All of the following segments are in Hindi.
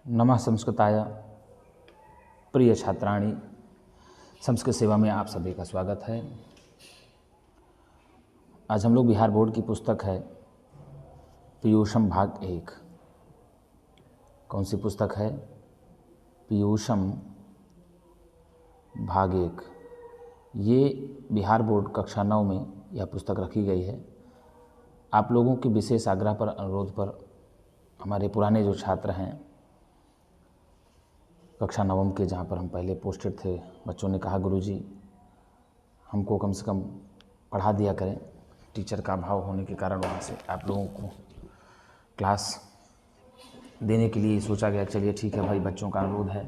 नमः संस्कृताय। प्रिय छात्राणी, संस्कृत सेवा में आप सभी का स्वागत है। आज हम लोग बिहार बोर्ड की पुस्तक है पीयूषम भाग 1। कौन सी पुस्तक है? पीयूषम भाग 1। ये बिहार बोर्ड कक्षा 9 में यह पुस्तक रखी गई है। आप लोगों के विशेष आग्रह पर, अनुरोध पर हमारे पुराने जो छात्र हैं कक्षा 9 के, जहाँ पर हम पहले पोस्टेड थे, बच्चों ने कहा गुरुजी हमको कम से कम पढ़ा दिया करें। टीचर का अभाव होने के कारण वहाँ से आप लोगों को क्लास देने के लिए सोचा गया। चलिए ठीक है भाई, बच्चों का अनुरोध है,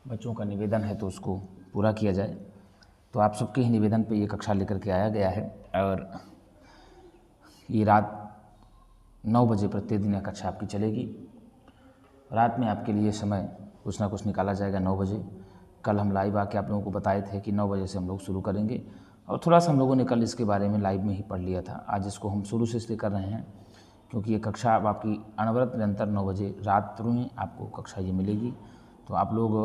बच्चों का निवेदन है तो उसको पूरा किया जाए। तो आप सबके ही निवेदन पे ये कक्षा लेकर के आया गया है और ये रात 9 बजे प्रत्येक दिन यह कक्षा आपकी चलेगी। रात में आपके लिए समय कुछ ना कुछ निकाला जाएगा 9 बजे। कल हम लाइव आके आप लोगों को बताए थे कि 9 बजे से हम लोग शुरू करेंगे और थोड़ा सा हम लोगों ने कल इसके बारे में लाइव में ही पढ़ लिया था। आज इसको हम शुरू से इसलिए कर रहे हैं क्योंकि ये कक्षा अब आपकी अनवरत निरंतर 9 बजे रात में आपको कक्षा ये मिलेगी। तो आप लोग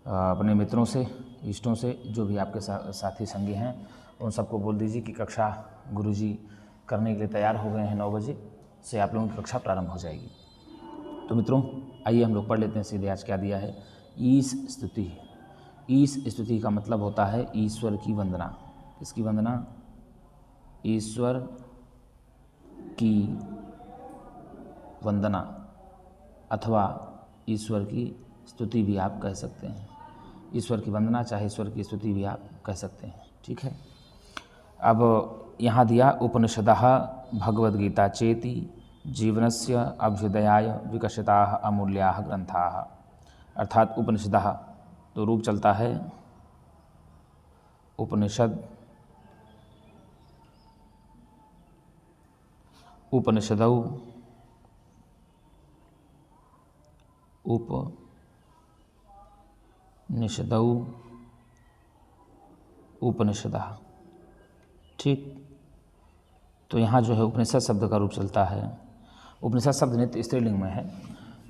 अपने मित्रों से, इष्टों से, जो भी आपके साथी संगी हैं, उन सबको बोल दीजिए कि कक्षा गुरुजी करने के लिए तैयार हो गए हैं। 9 बजे से आप लोगों की कक्षा प्रारंभ हो जाएगी। तो मित्रों आइए हम लोग पढ़ लेते हैं सीधे। आज क्या दिया है? ईश स्तुति। ईश स्तुति का मतलब होता है ईश्वर की वंदना। किसकी वंदना? ईश्वर की वंदना अथवा ईश्वर की स्तुति भी आप कह सकते हैं। ईश्वर की वंदना चाहे ईश्वर की स्तुति भी आप कह सकते हैं। ठीक है। अब यहाँ दिया उपनिषदः भगवद्गीता चेति जीवनस्य अभ्युदयाय विकसिताः अमूल्याः ग्रंथाः। अर्थात उपनिषदः तो रूप चलता है उपनिषद, उपनिषदौ, उपनिषदौ, उपनिषदः। ठीक। तो यहाँ जो है उपनिषद शब्द का रूप चलता है। उपनिषद शब्द नित्य स्त्रीलिंग में है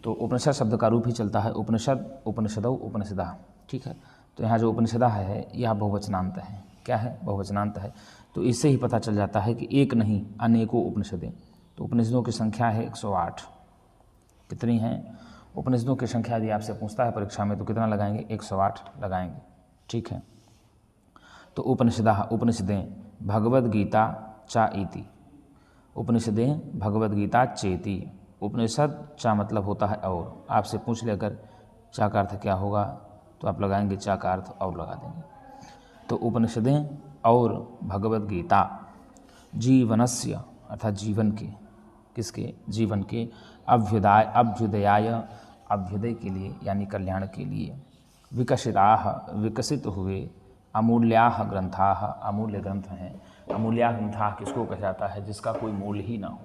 तो उपनिषद शब्द का रूप ही चलता है उपनिषद, उपनिषदौ, उपनिषदः। ठीक है। तो यहाँ जो उपनिषदः है यह बहुवचनांत है। क्या है? बहुवचनांत है। तो इससे ही पता चल जाता है कि एक नहीं अनेकों उपनिषदें। तो उपनिषदों की संख्या है 108। कितनी हैं? उपनिषदों की संख्या यदि आपसे पूछता है परीक्षा में तो कितना लगाएंगे? 108 लगाएंगे। ठीक है। तो उपनिषदः उपनिषदें भगवद्गीता चा इति। उपनिषदें भगवद्गीता चेति। उपनिषद चा मतलब होता है और। आपसे पूछ ले अगर चा का अर्थ क्या होगा तो आप लगाएंगे चा का अर्थ और लगा देंगे। तो उपनिषदें और भगवद्गीता जीवनस्य अर्थात जीवन के, किसके? जीवन के अभ्युदयाय अभ्युदय के लिए यानी कल्याण के लिए, विकसिताः विकसित हुए, अमूल्याः ग्रंथाः अमूल्य ग्रंथ हैं। अमूल्याः ग्रंथाः किसको कहा जाता है? जिसका कोई मूल ही ना हो,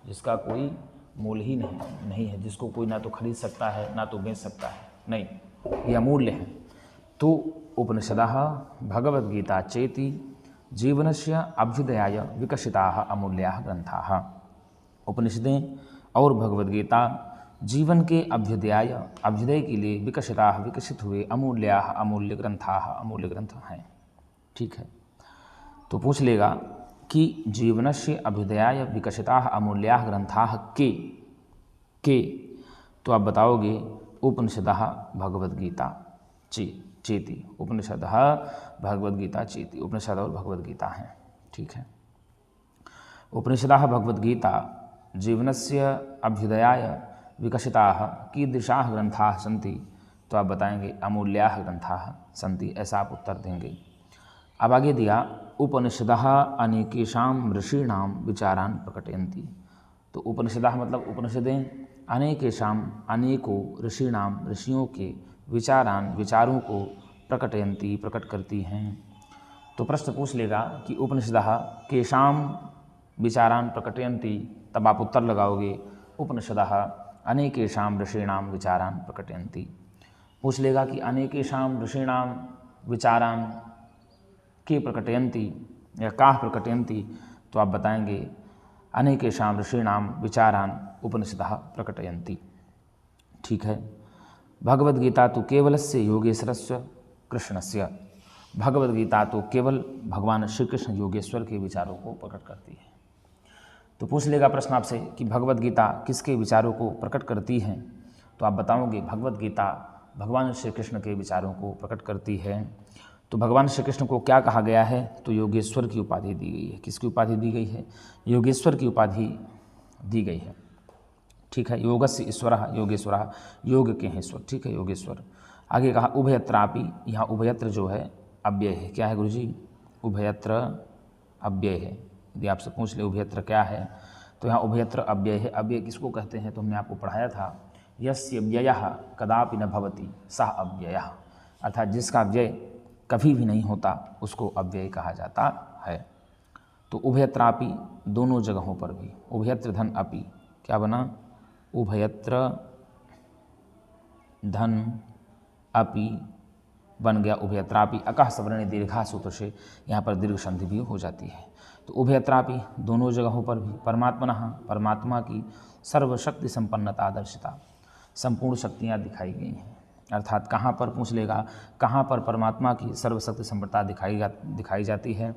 जिसका कोई मूल ही नहीं है, जिसको कोई ना तो खरीद सकता है ना तो बेच सकता है, नहीं, ये अमूल्य है। तो उपनिषदः भगवद्गीता चेति जीवनस्य अभ्युदयाय विकसिताः अमूल्याः ग्रंथाः। उपनिषदें और भगवद्गीता जीवन के अभ्युदय के लिए विकसिताः विकसित हुए अमूल्याः अमूल्य ग्रंथाः अमूल्य ग्रंथ हैं। ठीक है। तो पूछ लेगा कि जीवनस्य अभ्युदयाय विकसिताः अमूल्याः ग्रंथाः के तो आप बताओगे उपनिषदः भगवद्गीता चेति। उपनिषदः भगवद्गीता चेति। उपनिषद और भगवद्गीता हैं। ठीक है। उपनिषदः भगवद्गीता जीवनस्य अभ्युदयाय विकसिताः कीदृशाः ग्रंथाः सन्ति तो आप बताएंगे अमूल्याः ग्रंथाः सन्ति। ऐसा आप उत्तर देंगे। अब आगे दिया उपनिषदः अनेकेषां ऋषीणां विचारान् प्रकटयन्ति। तो उपनिषदः मतलब उपनिषदें अनेकेषां अनेकों ऋषीणां ऋषियों के विचारान् विचारों को प्रकटयन्ति प्रकट करती हैं। तो प्रश्न पूछ लेगा कि उपनिषदः केषां विचारान् प्रकटयन्ति, तब आप उत्तर लगाओगे उपनिषदः अनेकेषां ऋषीणां विचारान् प्रकटयन्ति। पूछ लेगा कि अनेकेषां ऋषीणां विचारान् के प्रकटयन्ति या काः प्रकटयन्ति तो आप बताएंगे अनेकेषां ऋषीणां विचारान् उपनिषदः प्रकटयन्ति। ठीक है। भगवद गीता तो केवलस्य योगेश्वरस्य कृष्णस्य, भगवद गीता तो केवल भगवान श्री कृष्ण योगेश्वर के विचारों को प्रकट करती है। तो पूछ लेगा प्रश्न आपसे कि भगवद गीता किसके विचारों को प्रकट करती है, तो आप बताओगे भगवद गीता भगवान श्री कृष्ण के विचारों को प्रकट करती है। तो भगवान श्री कृष्ण को क्या कहा गया है, तो योगेश्वर की उपाधि दी गई है। किसकी उपाधि दी गई है, योगेश्वर की उपाधि दी गई है। ठीक है, योगस्य ईश्वरः योगेश्वरः, योग के हैं ईश्वर, ठीक है, योगेश्वर। आगे कहा उभयत्रापि, यहाँ उभयत्र जो है अव्यय है। क्या है गुरुजी, उभयत्र अव्यय है। यदि आपसे पूछ ले उभयत्र क्या है, तो यहाँ उभयत्र अव्यय है। अव्यय किसको कहते हैं, तो हमने आपको पढ़ाया था, यस्य व्ययः कदापि न भवति सः अव्ययः, अर्थात जिसका व्यय कभी भी नहीं होता उसको अव्यय कहा जाता है। तो उभयत्रापि दोनों जगहों पर भी, उभयत्र धन अपि, क्या बना, उभयत्र धन अपि बन गया उभयत्रापि। अकः सवर्णे दीर्घा सूत्र से यहाँ पर दीर्घ संधि भी हो जाती है। तो उभयत्रापि दोनों जगहों पर भी, परमात्मनः परमात्मा की सर्वशक्ति संपन्नता दर्शिता, संपूर्ण शक्तियाँ दिखाई गई हैं। अर्थात कहाँ पर पूछ लेगा, कहाँ पर परमात्मा की सर्वशक्ति संपन्नता दिखाई जाती है,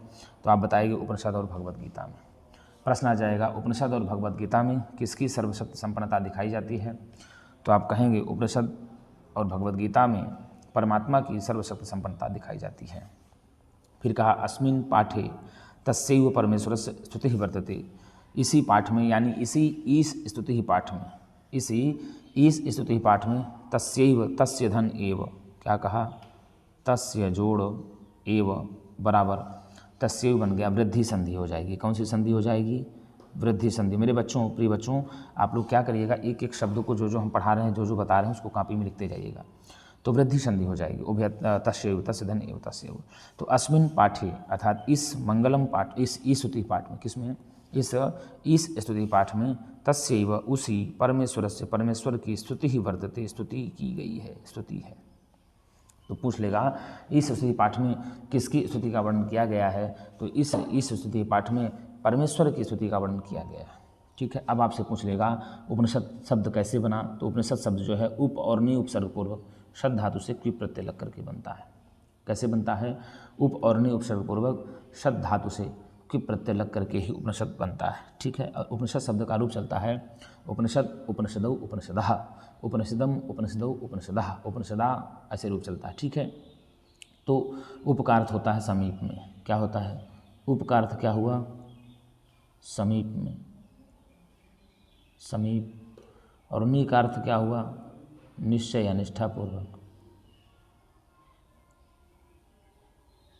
तो आप बताएंगे उपनिषद और भगवद गीता में। प्रश्न आ जाएगा उपनिषद और भगवद गीता में किसकी सर्वशक्ति संपन्नता दिखाई जाती है, तो आप कहेंगे उपनिषद और भगवद गीता में परमात्मा की सर्वशक्ति संपन्नता दिखाई जाती है। फिर कहा अस्मिन् पाठे तस्यैव परमेश्वरस्य स्तुतिः वर्तते, इसी पाठ में यानी इसी ईश स्तुति पाठ में, इसी ईश स्तुति पाठ में तस्यैव, तस्य धन एव, क्या कहा, तस्य जोड़ एव बराबर तस्यैव बन गया, वृद्धि संधि हो जाएगी। कौन सी संधि हो जाएगी, वृद्धि संधि। मेरे बच्चों, प्रिय बच्चों, आप लोग क्या करिएगा, एक एक शब्द को जो जो हम पढ़ा रहे हैं, जो जो बता रहे हैं, उसको कॉपी में लिखते जाइएगा। तो वृद्धि संधि हो जाएगी, उभय तस्यैव, तस्य धन एव तस्यैव। तो अस्मिन् पाठे अर्थात इस मंगलम पाठ, इस स्तुति पाठ में, किसमें, इस स्तुति पाठ में तस्यैव उसी परमेश्वर से, परमेश्वर की स्तुति ही वर्तते, स्तुति की गई है, स्तुति है। तो पूछ लेगा इस स्तुति पाठ में किसकी स्तुति का वर्णन किया गया है, तो इस स्तुति पाठ में परमेश्वर की स्तुति का वर्णन किया गया है। ठीक है, अब आपसे पूछ लेगा उपनिषद शब्द कैसे बना, तो उपनिषद शब्द जो है उप और नि उपसर्ग पूर्वक शब्द धातु से क्विप प्रत्यय लग करके बनता है। कैसे बनता है, उप और नि उपसर्ग पूर्वक शब्द धातु से क्विप प्रत्यय लग करके ही उपनिषद बनता है। ठीक है, और उपनिषद शब्द का रूप चलता है उपनिषद, उपनिषदौ, उपनिषदः, उपनिषदम, उपनिषदौ, उपनिषदः, उपनिषदा, ऐसे रूप चलता है। ठीक है, तो उप का अर्थ होता है समीप में, क्या होता है, उप का अर्थ क्या हुआ, समीप में, समीप, और नि का अर्थ क्या हुआ, निश्चय या निष्ठापूर्वक,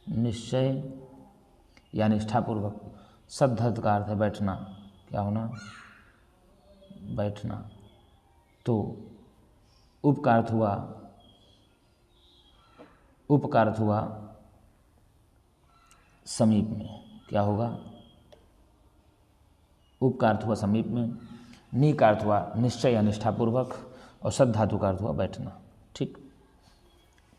निश्चय या निष्ठापूर्वक। सद्धत का अर्थ है बैठना, क्या होना, बैठना। तो उप का अर्थ हुआ, उप का अर्थ हुआ समीप में, क्या होगा, उप का अर्थ हुआ समीप में, नि का अर्थ हुआ निश्चय या निष्ठापूर्वक, और सद धातु का अर्थ हुआ बैठना। ठीक,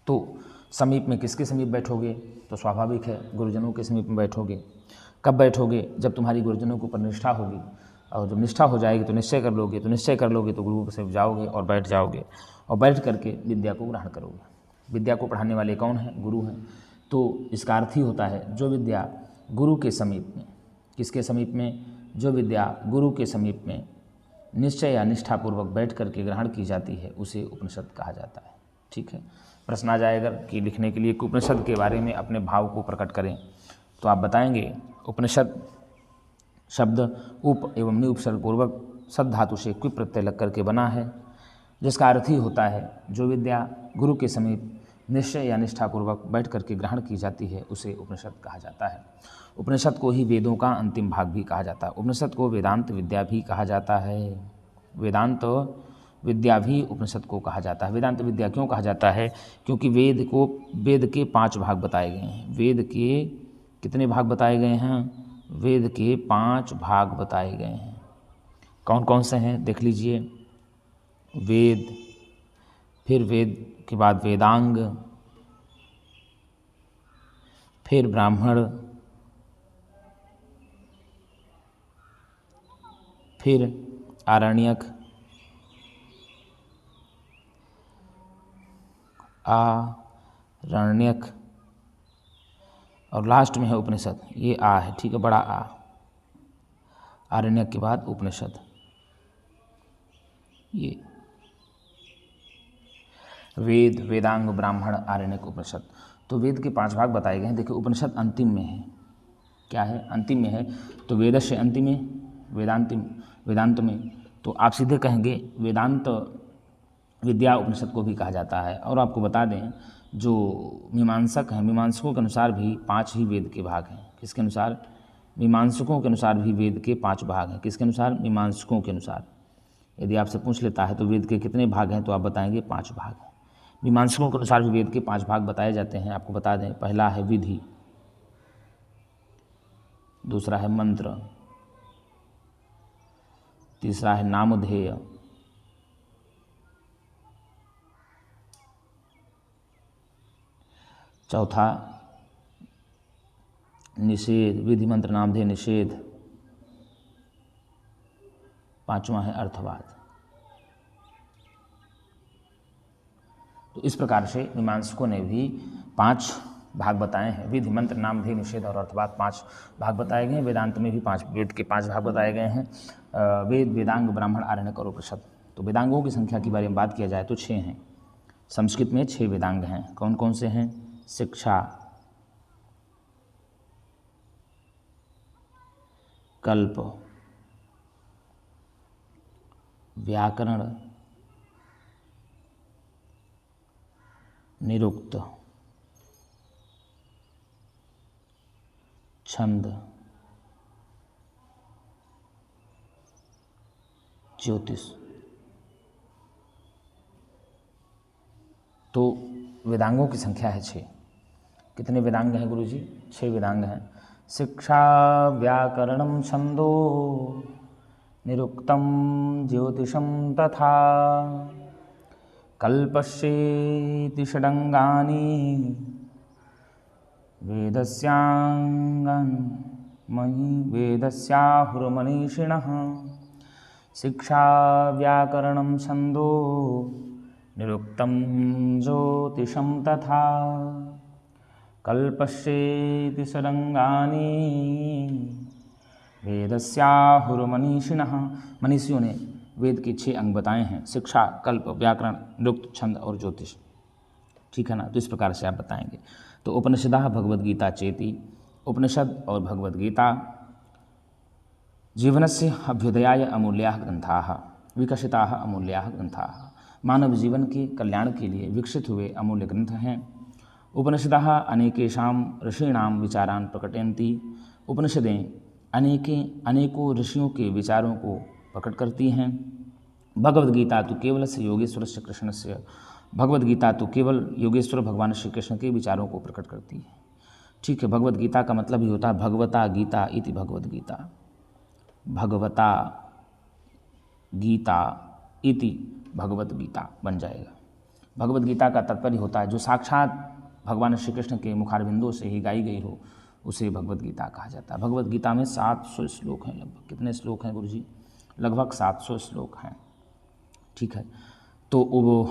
तो समीप में किसके समीप बैठोगे, तो स्वाभाविक है गुरुजनों के समीप में बैठोगे। कब बैठोगे, जब तुम्हारी गुरुजनों के ऊपर निष्ठा होगी, और जब निष्ठा हो जाएगी तो निश्चय कर लोगे, तो निश्चय कर लोगे तो गुरु के समीप जाओगे और बैठ जाओगे, और बैठ करके विद्या को ग्रहण करोगे। विद्या को पढ़ाने वाले कौन हैं, गुरु हैं। तो इसका अर्थ ही होता है जो विद्या गुरु के समीप में, किसके समीप में, जो विद्या गुरु के समीप में निश्चय या निष्ठापूर्वक बैठ करके ग्रहण की जाती है, उसे उपनिषद कहा जाता है। ठीक है, प्रश्न आ जाएगा कि लिखने के लिए कि उपनिषद के बारे में अपने भाव को प्रकट करें, तो आप बताएंगे उपनिषद शब्द उप एवं नि उपसर्ग पूर्वक सद धातु से क्विप प्रत्यय लग करके बना है, जिसका अर्थ ही होता है जो विद्या गुरु के समीप निश्चय या निष्ठापूर्वक बैठ करके ग्रहण की जाती है, उसे उपनिषद कहा जाता है। उपनिषद को ही वेदों का अंतिम भाग भी कहा जाता है। उपनिषद को वेदांत विद्या भी कहा जाता है। वेदांत विद्या भी उपनिषद को कहा जाता है। वेदांत विद्या क्यों कहा जाता है, क्योंकि वेद के 5 भाग बताए गए हैं। वेद के कितने भाग बताए गए हैं, वेद के 5 भाग बताए गए हैं। कौन कौन से हैं देख लीजिए, वेद, फिर वेद के बाद वेदांग, फिर ब्राह्मण, फिर आरण्यक, आरण्यक, और लास्ट में है उपनिषद, ये आ है, ठीक है, बड़ा आ। आरण्यक के बाद उपनिषद, ये वेद, वेदांग, ब्राह्मण, आरण्यक, उपनिषद। तो वेद के 5 भाग बताए गए हैं। देखिए उपनिषद अंतिम में है, क्या है, अंतिम में है। तो वेदस्य अंतिम में, वेदांत में, तो आप सीधे कहेंगे वेदांत विद्या उपनिषद को भी कहा जाता है। और आपको बता दें जो मीमांसक हैं, मीमांसकों के अनुसार भी 5 ही वेद के भाग हैं। किसके अनुसार? मीमांसकों के अनुसार भी वेद के 5 भाग हैं। किसके अनुसार? मीमांसकों के अनुसार। यदि आपसे पूछ लेता है तो वेद के कितने भाग हैं, तो आप बताएंगे 5 भाग हैं। मीमांसकों के अनुसार भी वेद के 5 भाग बताए जाते हैं। आपको बता दें, पहला है विधि, दूसरा है मंत्र, तीसरा है नामधेय, चौथा निषेध, विधि मंत्र नामधेय निषेध, पांचवा है अर्थवाद। तो इस प्रकार से मीमांसकों ने भी 5 भाग बताए हैं। विधि मंत्र नामधेय निषेध और अर्थवाद 5 भाग बताए गए हैं। वेदांत में भी 5 वेद के 5 भाग बताए गए हैं, वेद, वेदांग, ब्राह्मण, आरण्यक और उपनिषद। तो वेदांगों की संख्या के बारे में बात किया जाए तो 6 हैं। संस्कृत में 6 वेदांग हैं। कौन कौन से हैं? शिक्षा, कल्प, व्याकरण, निरुक्त, छंद, ज्योतिष। तो वेदांगों की संख्या है 6। कितने वेदांग हैं गुरुजी? 6 वेदांग हैं। शिक्षा, व्याकरणं, छंदो, निरुक्तं, ज्योतिषं तथा कल्पस्येति षडंगानि वेदस्याहुर्मनीषिणः। शिक्षा, व्याकरणं, छंदो, निरुक्तं, ज्योतिषं तथा कल्पस्येति षडंगानि वेदस्याहुर्मनीषिणः। मनीषियों ने वेद के 6 अंग बताए हैं, शिक्षा, कल्प, व्याकरण, निरुक्त, छंद और ज्योतिष। ठीक है ना? तो इस प्रकार से आप बताएंगे। तो उपनिषदः भगवद्गीता चेति, उपनिषद और भगवद्गीता जीवनस्य अभ्युदयाय अमूल्याः ग्रंथाः, विकसिताः अमूल्याः ग्रंथाः। मानव जीवन के कल्याण के लिए विकसित हुए अमूल्य ग्रंथ हैं। उपनिषदः अनेकेषां ऋषीणां विचारान् प्रकटयन्ति। उपनिषदें अनेकों ऋषियों के विचारों को प्रकट करती हैं। भगवद्गीता तो केवल से योगेश्वरस्य कृष्णस्य, भगवद्गीता तो केवल योगेश्वर भगवान श्री कृष्ण के विचारों को प्रकट करती है। ठीक है, भगवद्गीता का मतलब ही होता है भगवता गीता इति भगवद्गीता। भगवता गीता इति भगवद्गीता बन जाएगा। भगवद्गीता का तात्पर्य होता है जो साक्षात भगवान श्री कृष्ण के मुखारबिंदों से ही गाई गई हो, उसे भगवद्गीता कहा जाता है। भगवद्गीता में 700 श्लोक हैं लगभग। कितने श्लोक हैं गुरुजी? लगभग 700 श्लोक हैं। ठीक है, तो वो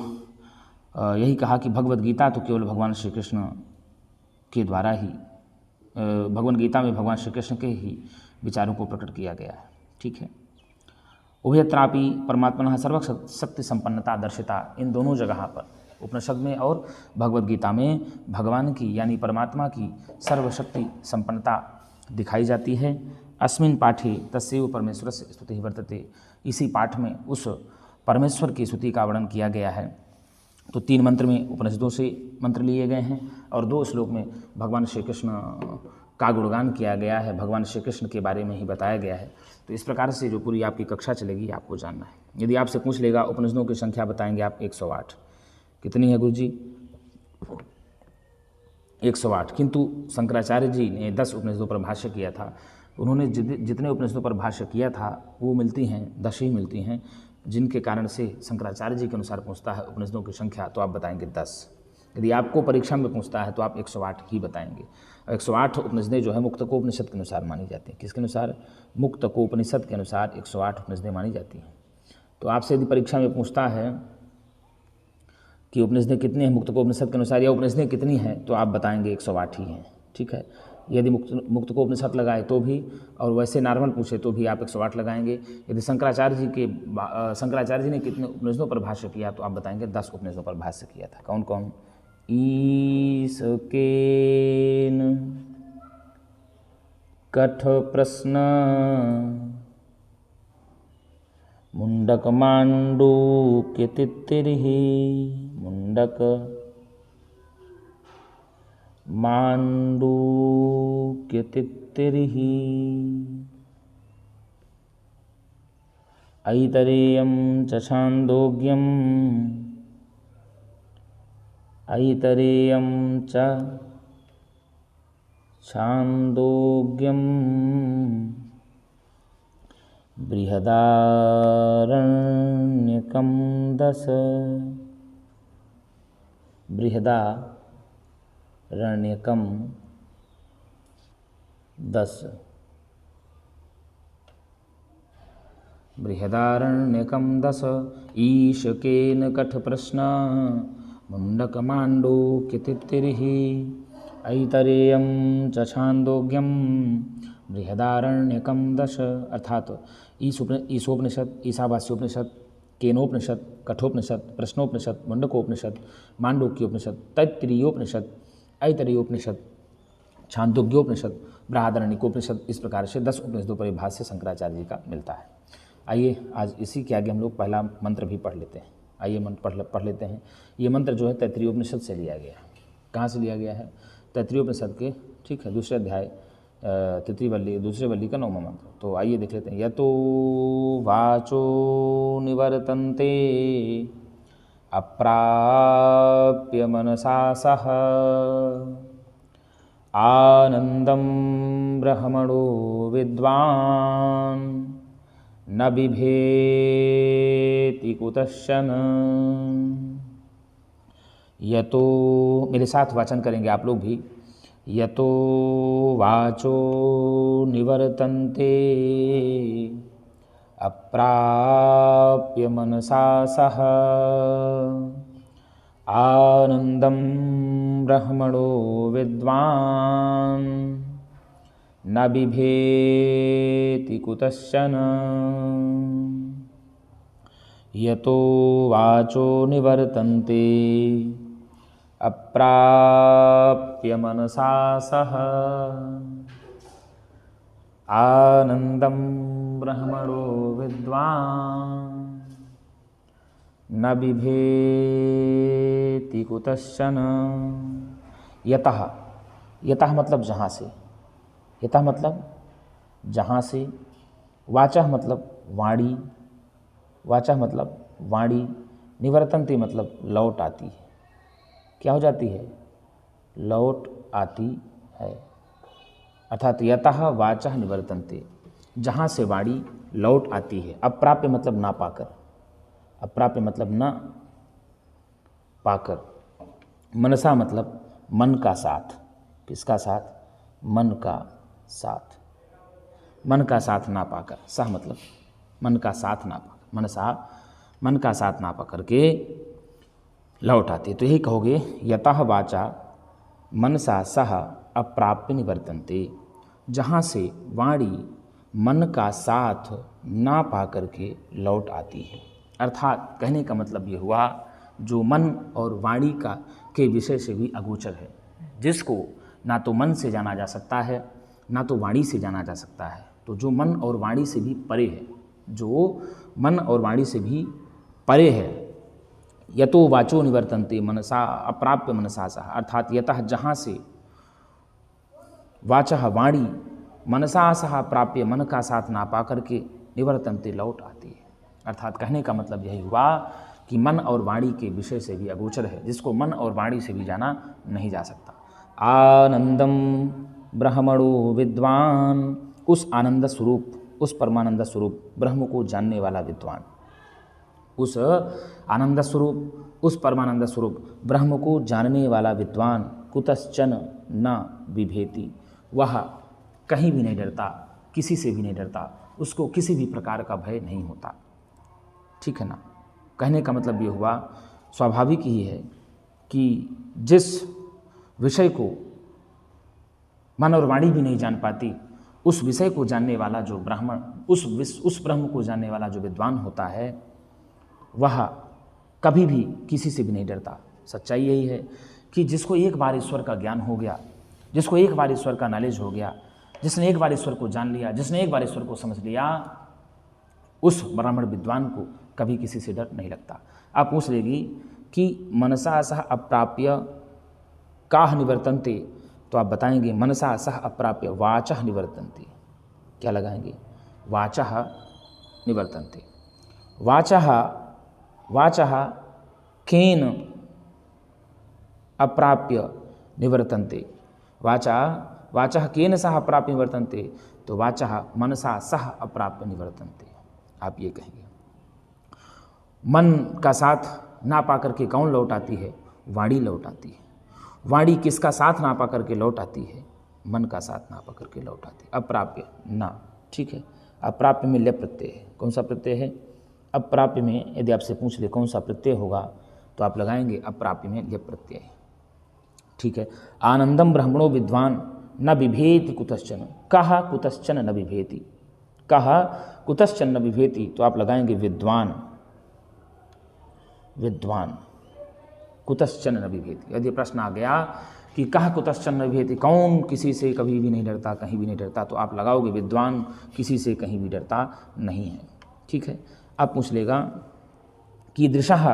यही कहा कि भगवद्गीता तो केवल भगवान श्री कृष्ण के द्वारा ही, भगवद गीता में भगवान श्री कृष्ण के ही विचारों को प्रकट किया गया है। ठीक है, उभयत्रापि परमात्मनः सर्वशक्ति संपन्नता दर्शिता। इन दोनों जगह पर, उपनिषद में और भगवद गीता में, भगवान की यानी परमात्मा की सर्वशक्ति संपन्नता दिखाई जाती है। अस्मिन् पाठे तस्यैव परमेश्वरस्य स्तुतिः वर्तते। इसी पाठ में उस परमेश्वर की स्तुति का वर्णन किया गया है। तो 3 मंत्र में उपनिषदों से मंत्र लिए गए हैं और 2 श्लोक में भगवान श्री कृष्ण का गुणगान किया गया है, भगवान श्री कृष्ण के बारे में ही बताया गया है। तो इस प्रकार से जो पूरी आपकी कक्षा चलेगी आपको जानना है। यदि आपसे पूछ लेगा उपनिषदों की संख्या बताएंगे आप 108। कितनी है गुरुजी? 108। किंतु शंकराचार्य जी ने 10 उपनिषदों पर भाष्य किया था। उन्होंने जितने उपनिषदों पर भाष्य किया था वो मिलती हैं 10 ही मिलती हैं, जिनके कारण से शंकराचार्य जी के अनुसार पूछता है उपनिषदों की संख्या तो आप बताएंगे 10। यदि आपको परीक्षा में पूछता है तो आप 108 ही बताएंगे। 108 उपनिषदें जो है मुक्तकोपनिषद के अनुसार मानी जाती हैं। किसके अनुसार? मुक्तकोपनिषद के अनुसार 108 उपनिषदें मानी जाती हैं। तो आपसे यदि परीक्षा में पूछता है कि उपनिषदें कितनी हैं मुक्तकोपनिषद के अनुसार, या उपनिषदें कितनी हैं, तो आप बताएंगे 108 ही हैं। ठीक है, यदि मुक्तकोपनिषद लगाए तो भी, और वैसे नॉर्मल पूछे तो भी आप 108 लगाएंगे। यदि शंकराचार्य जी ने कितने उपनिषदों पर भाष्य किया तो आप बताएंगे 10 उपनिषदों पर भाष्य किया था। कौन कौन? ईशकेन कठ प्रश्न मुंडक मांडूक्य तित्तिरिहि, मुंडक मांडूक्य तित्तिरिहि, ऐतरेयं च छान्दोग्यम्, ऐतरेयं च छान्दोग्यम्, बृहदारण्यकं 10, बृहदारण्यकं 10, बृहदारण्यकं 10, ईशकेन कठप्रश्न मुण्डकमाण्डूक्य तित्तिरिहि, ऐतरेयं च छान्दोग्यं, बृहदारण्यकं 10। अर्थात ईशोपनिषद, ईशावास्योपनिषद, केनोपनिषद, कठोपनिषद, प्रश्नोपनिषद, मुंडकोपनिषद, मांडूक्योपनिषद, तैत्तिरीयोपनिषद, ऐतरेयोपनिषद, छांदोग्योपनिषद, बृहदारण्यकोपनिषद, इस प्रकार से 10 उपनिषदों पर भाष्य शंकराचार्य जी का मिलता है। आइए आज इसी के आगे हम लोग पहला मंत्र भी पढ़ लेते हैं। आइए मंत्र पढ़ लेते हैं। ये मंत्र जो है तैत्तिरीयोपनिषद से लिया गया है। कहाँ से लिया गया है? तैत्तिरीयोपनिषद के, ठीक है, दूसरे अध्याय तृतीय वल्ली, दूसरे वल्ली का 9वां मंत्र। तो आइए देख लेते हैं। यतो वाचो निवर्तन्ते अप्राप्य मनसा सह, आनंदं ब्रह्मणो विद्वान् न बिभेति कुतश्चन। यतो, मेरे साथ वाचन करेंगे आप लोग भी। यतो वाचो निवर्तन्ते अप्राप्य मनसा सह, आनंदं ब्रह्मणो विद्वान् न बिभेति कुतश्चन। यतो वाचो निवर्तन्ते अप्राप्य मनसा सह, आनंदं ब्रह्मणो विद्वान् न बिभेति कुतश्चन। यतः, यतः मतलब जहाँ से, यतः मतलब जहाँ से, वाचः मतलब वाणी, वाचा मतलब वाणी, निवर्तन्ते मतलब लौट आती है। क्या हो जाती है? लौट आती है। अर्थात यतः वाचा निवर्तन्ते, जहाँ से वाणी लौट आती है। अप्राप्य मतलब ना पाकर, अप्राप्य मतलब न पाकर। मनसा मतलब मन का साथ। किसका साथ? मन का साथ। मन का साथ ना पाकर, सह मतलब मन का साथ ना पाकर, मनसा मन का साथ ना पकड़ के लौट आती। तो यही कहोगे, यतः वाचा मनसा सह अप्राप्य निवर्तन्ते, जहाँ से वाणी मन का साथ ना पा करके लौट आती है। अर्थात कहने का मतलब ये हुआ, जो मन और वाणी का के विषय से भी अगोचर है, जिसको ना तो मन से जाना जा सकता है ना तो वाणी से जाना जा सकता है, तो जो मन और वाणी से भी परे है, जो मन और वाणी से भी परे है। यतो वाचो निवर्तन्ते मनसा अप्राप्य मनसा सह, अर्थात यतः जहाँ से, वाचः वाणी, मनसा सह प्राप्य मन का साथ ना पा करके निवर्तन्ते लौट आती है। अर्थात कहने का मतलब यही हुआ कि मन और वाणी के विषय से भी अगोचर है, जिसको मन और वाणी से भी जाना नहीं जा सकता। आनंदम ब्रह्मणो विद्वान, उस आनंद स्वरूप, उस परमानंद स्वरूप ब्रह्म को जानने वाला विद्वान, उस आनंद स्वरूप, उस परमानंद स्वरूप ब्रह्म को जानने वाला विद्वान, कुतश्चन न बिभेति, वह कहीं भी नहीं डरता, किसी से भी नहीं डरता, उसको किसी भी प्रकार का भय नहीं होता। ठीक है ना? कहने का मतलब ये हुआ स्वाभाविक ही है कि जिस विषय को मन और वाणी भी नहीं जान पाती, उस विषय को जानने वाला जो ब्राह्मण, उस ब्रह्म को जानने वाला जो विद्वान होता है, वह कभी भी किसी से भी नहीं डरता। सच्चाई यही है कि जिसको एक बार ईश्वर का ज्ञान हो गया, जिसको एक बार ईश्वर का नॉलेज हो गया, जिसने एक बार ईश्वर को जान लिया, जिसने एक बार ईश्वर को समझ लिया, उस ब्राह्मण विद्वान को कभी किसी से डर नहीं लगता। आप पूछ लेगी कि मनसा सह अप्राप्य काह निवर्तन्ते, तो आप बताएंगे मनसा सह अप्राप्य वाचः निवर्तन्ते। क्या लगाएंगे? वाचः निवर्तन्ते। वाचः केन अप्राप्य निवर्तन्ते। वाचः केन सह अप्राप्य निवर्तन्ते, तो वाचः मनसा सह अप्राप्य निवर्तन्ते। आप ये कहेंगे। मन का साथ ना पा करके कौन लौट आती है? वाणी लौट आती है। वाणी किसका साथ ना पा करके लौट आती है? मन का साथ ना पा करके लौट आती है। अप्राप्य ना, ठीक है। अप्राप्य में लय प्रत्यय है। कौन सा प्रत्यय है? अप्राप्य में यदि आपसे पूछ ले कौन सा प्रत्यय होगा, तो आप लगाएंगे अप्राप्य में लय प्रत्यय है, ठीक है। आनंदम ब्रह्मणो विद्वान न बिभेति कुतश्चन। कहा कुतश्चन न बिभेति, कहा कुतश्चन न बिभेति, तो आप लगाएंगे विद्वान कुतश्चन न बिभेति। यदि प्रश्न आ गया कि कहा कुतश्चन न बिभेति, कौन किसी से कभी भी नहीं डरता, कहीं भी नहीं डरता, तो आप लगाओगे विद्वान किसी से कहीं भी डरता नहीं है, ठीक है। अब पूछ लेगा कीदृशः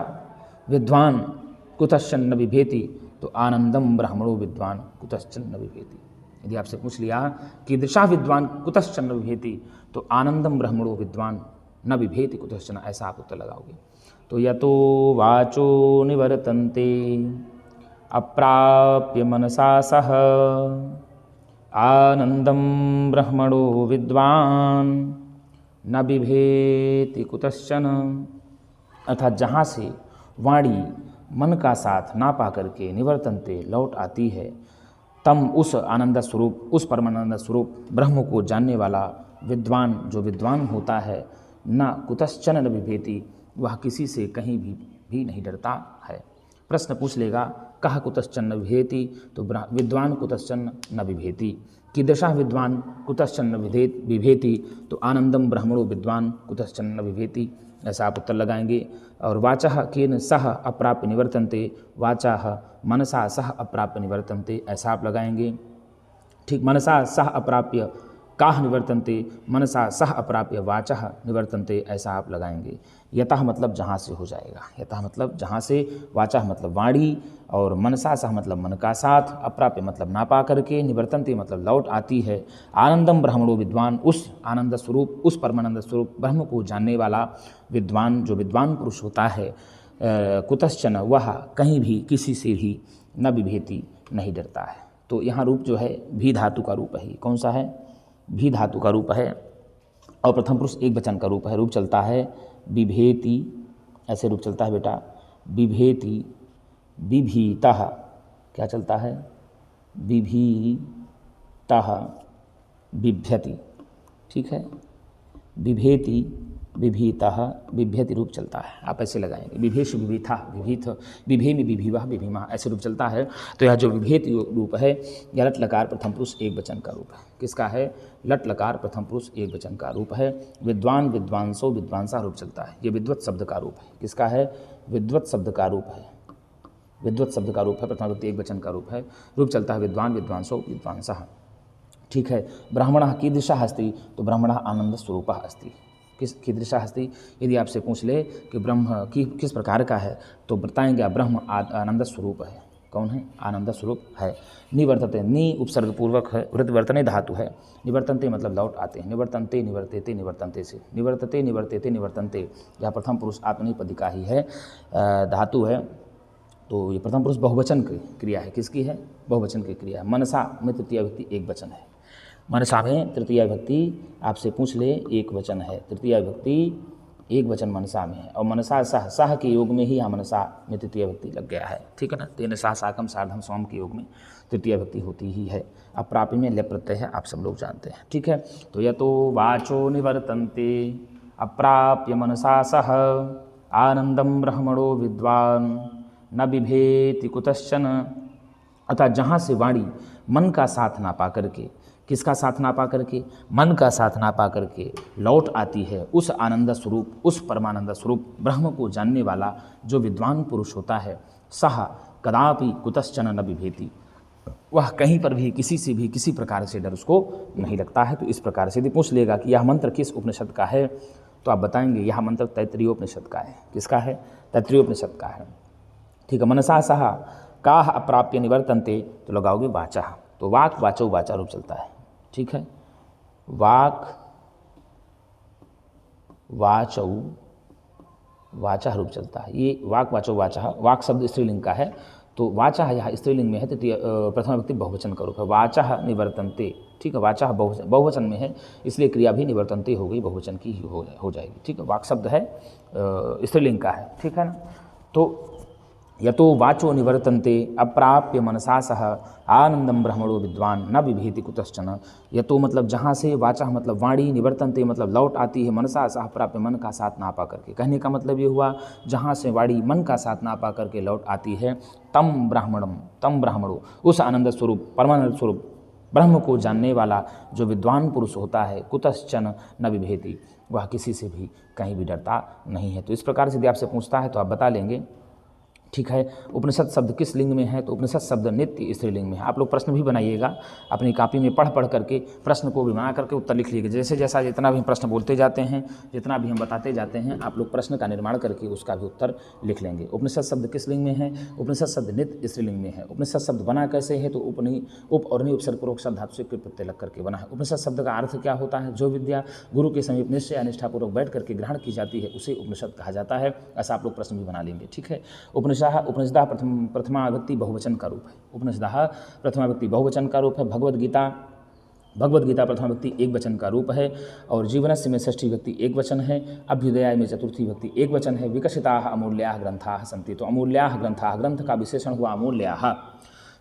विद्वान कुतश्चन न बिभेति, तो आनंदम ब्राह्मणो विद्वान कुतश्चन न बिभेति। यदि आपसे पूछ लिया कीदृशः विद्वान कुतश्चन न बिभेति, तो आनंदम ब्राह्मणो विद्वान न बिभेति कुतश्चन, ऐसा आप उत्तर लगाओगे। तो यतो वाचो निवर्तन्ते अप्राप्य मनसा सह आनंदम ब्रह्मणो विद्वान न बिभेति कुतश्चन। अर्थात जहाँ से वाणी मन का साथ ना पा करके निवर्तन्ते लौट आती है, तम उस आनंद स्वरूप, उस परमानंद स्वरूप ब्रह्म को जानने वाला विद्वान, जो विद्वान होता है, न कुतश्चन न बिभेति, वह किसी से कहीं भी नहीं डरता है। प्रश्न पूछ लेगा कह कुतश्चन न बिभेति, तो विद्वान कुतश्चन न बिभेति। कीदृशः विद्वान कुतश्चन न बिभेति, तो आनंदम ब्रह्मणो विद्वान कुतश्चन न बिभेति, ऐसा आप उत्तर लगाएंगे। और वाचः केन सह अप्राप्य निवर्तन्ते, वाचः मनसा सह अप्राप्य निवर्तन्ते, ऐसा आप लगाएंगे, ठीक। मनसा सह अप्राप्य काह निवर्तन्ते, मनसा सह अप्राप्य वाचः निवर्तन्ते, ऐसा आप लगाएंगे। यतः मतलब जहाँ से हो जाएगा, यतः मतलब जहाँ से, वाचः मतलब वाणी, और मनसा सह मतलब मन का साथ, अप्राप्य मतलब ना पा करके, निवर्तन्ते मतलब लौट आती है। आनंदम ब्रह्मणो विद्वान, उस आनंद स्वरूप, उस परमानंद स्वरूप ब्रह्म को जानने वाला विद्वान, जो विद्वान पुरुष होता है, कुतश्चन, वह कहीं भी किसी से भी न बिभेति, नहीं डरता है। तो यहाँ रूप जो है भी धातु का रूप है। कौन सा है? भी धातु का रूप है, और प्रथम पुरुष एक वचन का रूप है। रूप चलता है बिभेति, ऐसे रूप चलता है बेटा, बिभेति, बिभीतः, क्या चलता है? बिभीतः, बिभ्यति, ठीक है। बिभेति, बिभीतः, बिभ्यति रूप चलता है, आप ऐसे लगाएंगे। बिभेष बिभीथा, बिभीथ, बिभेमि बिभीवः बिभीमा, ऐसे रूप चलता है। तो यह जो विभेति रूप है, यह लट लकार प्रथम पुरुष एक वचन का रूप है। किसका है? लट लकार प्रथम पुरुष एक वचन का रूप है। विद्वान, विद्वांसो, विद्वांसा रूप चलता है। ये विद्वत शब्द का रूप है। किसका है? विद्वत शब्द का रूप है। विद्वत शब्द का रूप है, प्रथम विभक्ति एक वचन का रूप है। रूप चलता है विद्वान, विद्वांसो, विद्वांसः, ठीक है। ब्राह्मणः कीदृशः अस्ति, तो ब्राह्मणः आनंद स्वरूपः अस्ति। कीदृशः अस्ति, यदि आपसे पूछ ले कि ब्रह्म किस प्रकार का है, तो बताएंगे ब्रह्म आनंद स्वरूप है। कौन है? आनंद स्वरूप है। निवर्तते, नि उपसर्ग पूर्वक है, वृत्तवर्तने धातु है। निवर्तन्ते मतलब लौट आते हैं। निवर्तन्ते, निवर्तेते, निवर्तन्ते से, निवर्तते, निवर्तेते, निवर्तन्ते, यह प्रथम पुरुष आत्मनेपदी का ही है, धातु है। तो ये प्रथम पुरुष बहुवचन की क्रिया है। किसकी है? बहुवचन की क्रिया है। मनसा में तृतीय व्यक्ति एक वचन है। मनसा में तृतीय विभक्ति आपसे पूछ ले एक वचन है। तृतीय विभक्ति एक वचन मनसा में है, और मनसा सह, सह के योग में ही यहाँ मनसा में तृतीय विभक्ति लग गया है, ठीक है ना। तेन सा साकम सार्धम सोम के योग में तृतीय विभक्ति होती ही है। अप्राप्य में लय प्रत्यय है, आप सब लोग जानते हैं, ठीक है। तो यतो वाचो निवर्तन्ते अप्राप्य मनसा सह आनंदम ब्रह्मणो विद्वान न बिभेति कुतश्चन। अतः जहाँ से वाणी मन का साथ ना पा करके, किसका साथ ना पा करके, मन का साथ ना पा करके लौट आती है, उस आनंद स्वरूप, उस परमानंद स्वरूप ब्रह्म को जानने वाला जो विद्वान पुरुष होता है, सह कदापि कुतश्चन न बिभेति, वह कहीं पर भी किसी से भी किसी प्रकार से डर उसको नहीं लगता है। तो इस प्रकार से यदि पूछ लेगा कि यह मंत्र किस उपनिषद का है, तो आप बताएंगे यह मंत्र तैत्तिरीयोपनिषद का है। किसका है? तैत्तिरीयोपनिषद का है। ठीक है। मनसा सह काह अप्राप्य निवर्तन्ते, तो लगाओगे वाचा, तो वाक वाचो वाचा रूप चलता है। ठीक है। वाक वाचौ वाचा रूप चलता है। ये वाक वाचो वाचा, वाक शब्द स्त्रीलिंग का है, तो वाचा यहाँ स्त्रीलिंग में है, तो प्रथमा व्यक्ति बहुवचन का रूप है। वाचा निवर्तन्ते, ठीक है। वाचा बहुवचन में है, इसलिए क्रिया भी निवर्तन्ते हो गई, बहुवचन की ही हो जाएगी। ठीक है। वाक शब्द है स्त्रीलिंग का है। ठीक है ना। तो यतो वाचो निवर्तन्ते अप्राप्य मनसा सह आनंदम ब्रह्मणो विद्वान न बिभेति कुतश्चन। यतो मतलब जहाँ से, वाचा मतलब वाणी, निवर्तन्ते मतलब लौट आती है, मनसा सह प्राप्य मन का साथ ना पा करके। कहने का मतलब ये हुआ जहाँ से वाणी मन का साथ ना पा करके लौट आती है, तम ब्राह्मणो उस आनंद स्वरूप, परमानंद स्वरूप ब्रह्म को जानने वाला जो विद्वान पुरुष होता है, कुतश्चन न बिभेति, वह किसी से भी कहीं भी डरता नहीं है। तो इस प्रकार से यदि आपसे पूछता है तो आप बता लेंगे। ठीक है। उपनिषद शब्द किस लिंग में है, तो उपनिषद शब्द नित्य स्त्रीलिंग में है। आप लोग प्रश्न भी बनाइएगा अपनी कॉपी में, पढ़ करके प्रश्न को भी बना करके उत्तर लिख लीजिएगा। जैसे जैसा जितना भी हम प्रश्न बोलते जाते हैं, जितना भी हम बताते जाते हैं, आप लोग प्रश्न का निर्माण करके उसका भी उत्तर लिख लेंगे। उपनिषद शब्द किस लिंग में है? उपनिषद शब्द नित्य स्त्रीलिंग में है। उपनिषद शब्द बना कैसे है? तो उप और नि उपसर्ग पूर्वक शब्द धातु से कृत प्रत्यय लग करके बना है। उपनिषद शब्द का अर्थ क्या होता है? जो विद्या गुरु के समीप निश्चय या निष्ठापूर्वक बैठ करके ग्रहण की जाती है, उसे उपनिषद कहा जाता है। ऐसा आप लोग प्रश्न भी बना लेंगे। ठीक है। उपनिषदा प्रथमा विभक्ति बहुवचन का रूप है। उपनिषदः प्रथमा विभक्ति बहुवचन का रूप है। भगवद गीता प्रथमा विभक्ति एक वचन का रूप है। और जीवनस्य में षष्ठी विभक्ति एक वचन है। अभ्युदय में चतुर्थी विभक्ति एक वचन है। विकसिताः अमूल्याः ग्रंथाः सन्ति, तो अमूल्याः ग्रंथाः, ग्रंथ का विशेषण हुआ अमूल्याः,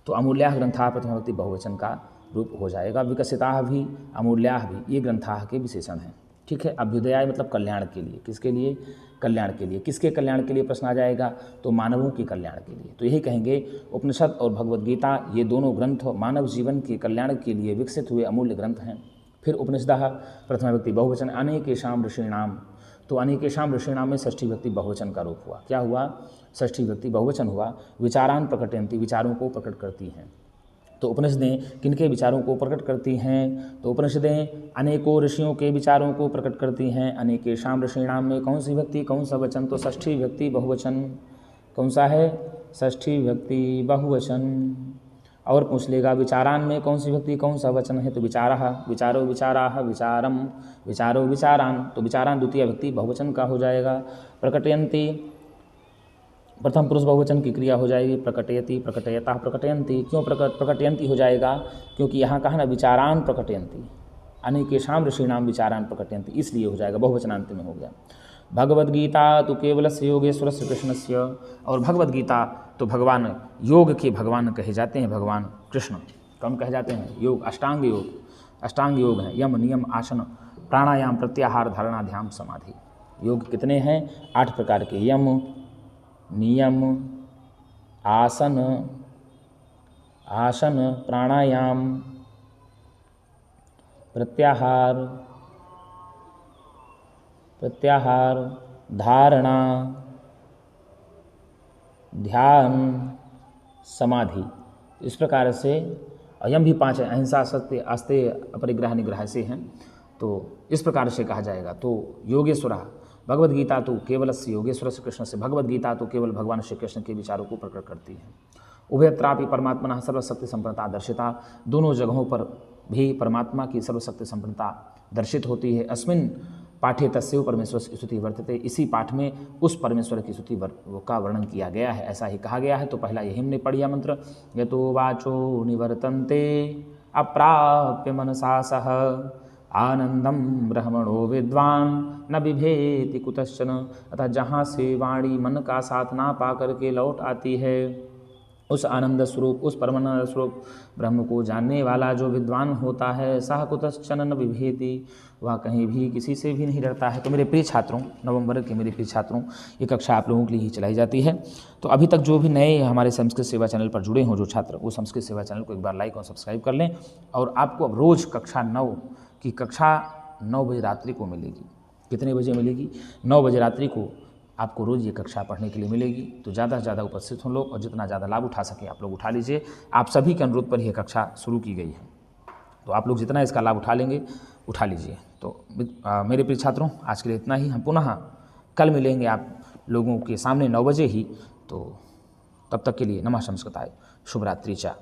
तो अमूल्याः ग्रंथाः प्रथमा विभक्ति बहुवचन का रूप हो जाएगा। विकसिताः भी अमूल्याः भी ये ग्रंथाः के विशेषण हैं। ठीक है। अभ्युदय मतलब कल्याण के लिए, किसके लिए? कल्याण के लिए। किसके कल्याण के लिए प्रश्न आ जाएगा? तो मानवों के कल्याण के लिए। तो यही कहेंगे उपनिषद और भगवद गीता ये दोनों ग्रंथ मानव जीवन के कल्याण के लिए विकसित हुए अमूल्य ग्रंथ हैं। फिर उपनिषदः प्रथमा विभक्ति बहुवचन, अनेकेषां ऋषीणाम, तो अनेकेषां ऋषीणाम में षष्ठी विभक्ति बहुवचन का रूप हुआ। क्या हुआ? षष्ठी विभक्ति बहुवचन हुआ। विचारान प्रकटयन्ति, विचारों को प्रकट करती हैं। तो उपनिषदें किनके विचारों को प्रकट करती हैं? तो उपनिषदें अनेकों ऋषियों के विचारों को प्रकट करती हैं। अनेकेषां ऋषीणाम में कौन सी विभक्ति, कौन सा वचन? तो षष्ठी विभक्ति बहुवचन। कौन सा है? षष्ठी विभक्ति बहुवचन। और पूछ लेगा विचारान में कौन सी विभक्ति, कौन सा वचन है? तो विचारः, विचारो विचाराः, विचारम, विचारो विचारान, तो विचारान द्वितीय विभक्ति बहुवचन का हो जाएगा। प्रकटयन्ति प्रथम पुरुष बहुवचन की क्रिया हो जाएगी। प्रकटयति, प्रकटयतः, प्रकटयन्ति। क्यों प्रकटयन्ति हो जाएगा? क्योंकि यहाँ कहा ना विचारान प्रकटयन्ति, अनेकेषां ऋषीणाम विचारान प्रकटयन्ति, इसलिए हो जाएगा, बहुवचनांत में हो गया। भगवद गीता तो केवलस्य योगेश्वरस्य कृष्णस्य, और भगवद गीता तो भगवान योग के भगवान कहे जाते हैं, भगवान कृष्ण। कौन कहे जाते हैं? योग, अष्टांग योग, अष्टांग योग है। यम, नियम, आसन, प्राणायाम, प्रत्याहार, धारणा, ध्यान, समाधि। योग कितने हैं? 8 प्रकार के। यम, नियम, आसन, प्राणायाम, प्रत्याहार, धारणा, ध्यान, समाधि। इस प्रकार से यम भी 5 है। अहिंसा, सत्य, आस्तेय, अपरिग्रह, निग्रह से हैं। तो इस प्रकार से कहा जाएगा। तो योगेश्वर भगवद गीता तो केवलस्य योगेश्वरस्य कृष्ण से, भगवद गीता तो केवल भगवान श्री कृष्ण के विचारों को प्रकट करती है। उभयत्रापि परमात्मनः सर्वशक्ति संपन्नता दर्शिता, दोनों जगहों पर भी परमात्मा की सर्वशक्ति संपन्नता दर्शित होती है। अस्मिन् पाठे तस्यैव परमेश्वर स्तुति वर्तते, इसी पाठ में उस परमेश्वर की स्तुति का वर्णन किया गया है, ऐसा ही कहा गया है। तो पहला यही हमने पढ़िया मंत्र, यतो वाचो निवर्तन्ते अप्राप्य मनसा सह आनंदम ब्रह्मणो विद्वान न बिभेति कुतश्चन। अतः जहाँ से वाणी मन का साथ ना पा करके लौट आती है, उस आनंद स्वरूप, उस परमानंद स्वरूप ब्रह्म को जानने वाला जो विद्वान होता है, सह कुतश्चन न बिभेति, वह कहीं भी किसी से भी नहीं डरता है। तो मेरे प्रिय छात्रों, नवम वर्ग के मेरे प्रिय छात्रों, ये कक्षा आप लोगों के लिए ही चलाई जाती है। तो अभी तक जो भी नए हमारे संस्कृत सेवा चैनल पर जुड़े हों जो छात्र, वो संस्कृत सेवा चैनल को एक बार लाइक और सब्सक्राइब कर लें। और आपको अब रोज़ कक्षा 9 की कक्षा 9 बजे रात्रि को मिलेगी। कितने बजे मिलेगी? 9 बजे रात्रि को आपको रोज़ ये कक्षा पढ़ने के लिए मिलेगी। तो ज़्यादा से ज़्यादा उपस्थित हों लोग, और जितना ज़्यादा लाभ उठा सकें आप लोग उठा लीजिए। आप सभी के अनुरोध पर यह कक्षा शुरू की गई है, तो आप लोग जितना इसका लाभ उठा लेंगे उठा लीजिए। तो मेरे प्रिय छात्रों, आज के लिए इतना ही। हम पुनः कल मिलेंगे आप लोगों के सामने 9 बजे ही। तो तब तक के लिए नमः संस्कृताय, शुभ रात्रि चा।